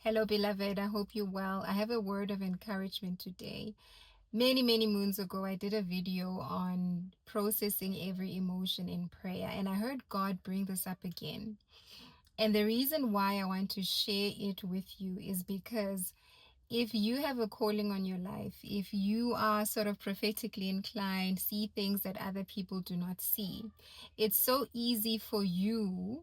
Hello, beloved. I hope you're well. I have a word of encouragement today. Many moons ago, I did a video on processing every emotion in prayer, and I heard God bring this up again. And the reason why I want to share it with you is because if you have a calling on your life, if you are sort of prophetically inclined, see things that other people do not see, it's so easy for you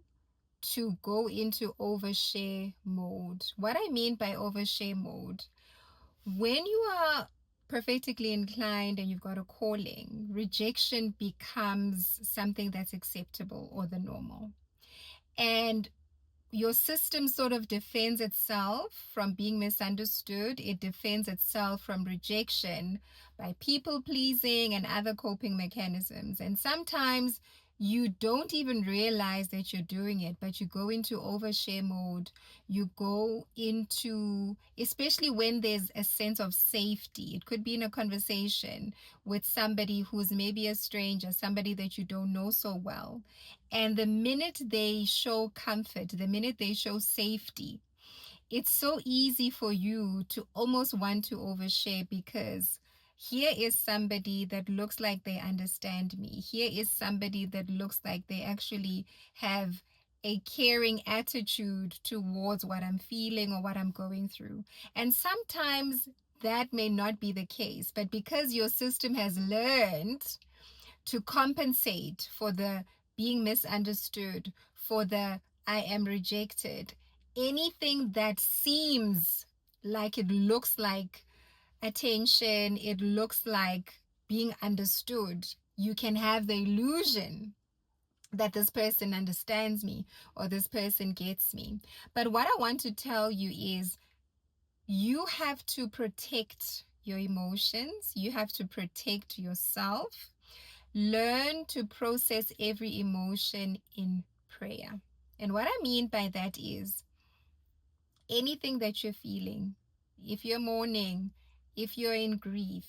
to go into overshare mode. What I mean by overshare mode, when you are prophetically inclined and you've got a calling, rejection becomes something that's acceptable or the normal. And your system sort of defends itself from being misunderstood. It defends itself from rejection by people pleasing and other coping mechanisms. And sometimes you don't even realize that you're doing it, but you go into overshare mode. You go into, especially when there's a sense of safety. It could be in a conversation with somebody who's maybe a stranger, somebody that you don't know so well. And the minute they show comfort, the minute they show safety, it's so easy for you to almost want to overshare because here is somebody that looks like they understand me. Here is somebody that looks like they actually have a caring attitude towards what I'm feeling or what I'm going through. And sometimes that may not be the case, but because your system has learned to compensate for the being misunderstood, for the I am rejected, anything that seems like it looks like attention, it looks like being understood, you can have the illusion that this person understands me or this person gets me. But what I want to tell you is you have to protect your emotions, you have to protect yourself. Learn to process every emotion in prayer. And what I mean by that is anything that you're feeling, if you're mourning, if you're in grief,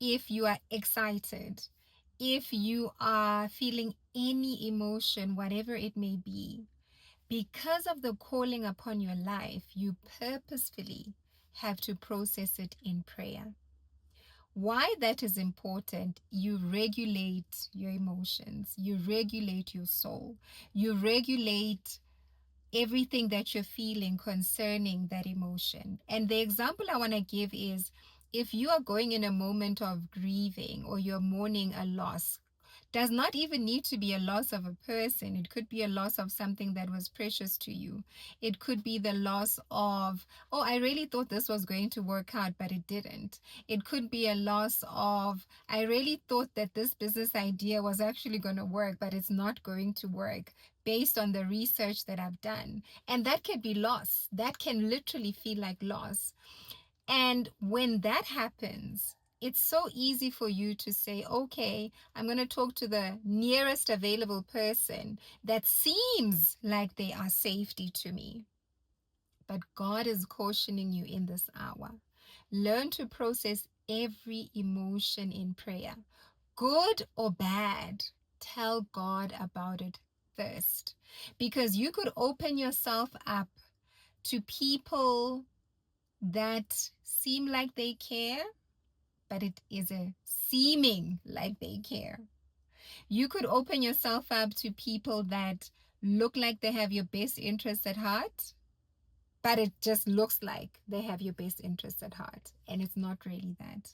if you are excited, if you are feeling any emotion, whatever it may be, because of the calling upon your life, you purposefully have to process it in prayer. Why that is important, you regulate your emotions, you regulate your soul, you regulate everything that you're feeling concerning that emotion. And the example I want to give is if you are going in a moment of grieving or you're mourning a loss, does not even need to be a loss of a person. It could be a loss of something that was precious to you. It could be the loss of, oh, I really thought this was going to work out, but it didn't. It could be a loss of, I really thought that this business idea was actually going to work, but it's not going to work based on the research that I've done. And that can be loss. That can literally feel like loss. And when that happens, it's so easy for you to say, okay, I'm going to talk to the nearest available person that seems like they are safety to me. But God is cautioning you in this hour. Learn to process every emotion in prayer, good or bad. Tell God about it first, because you could open yourself up to people that seem like they care, but it is a seeming like they care. You could open yourself up to people that look like they have your best interests at heart, but it just looks like they have your best interests at heart, and it's not really that.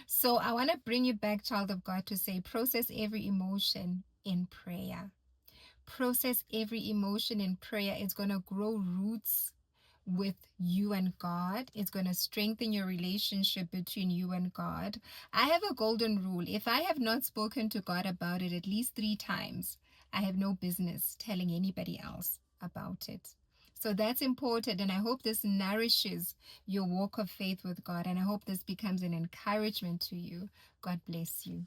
So I want to bring you back, child of God, to say process every emotion in prayer. Process every emotion in prayer. It's going to grow roots with you and God. It's going to strengthen your relationship between you and God. I have a golden rule. If I have not spoken to God about it at least 3 times, I have no business telling anybody else about it. So that's important, and I hope this nourishes your walk of faith with God, and I hope this becomes an encouragement to you. God bless you.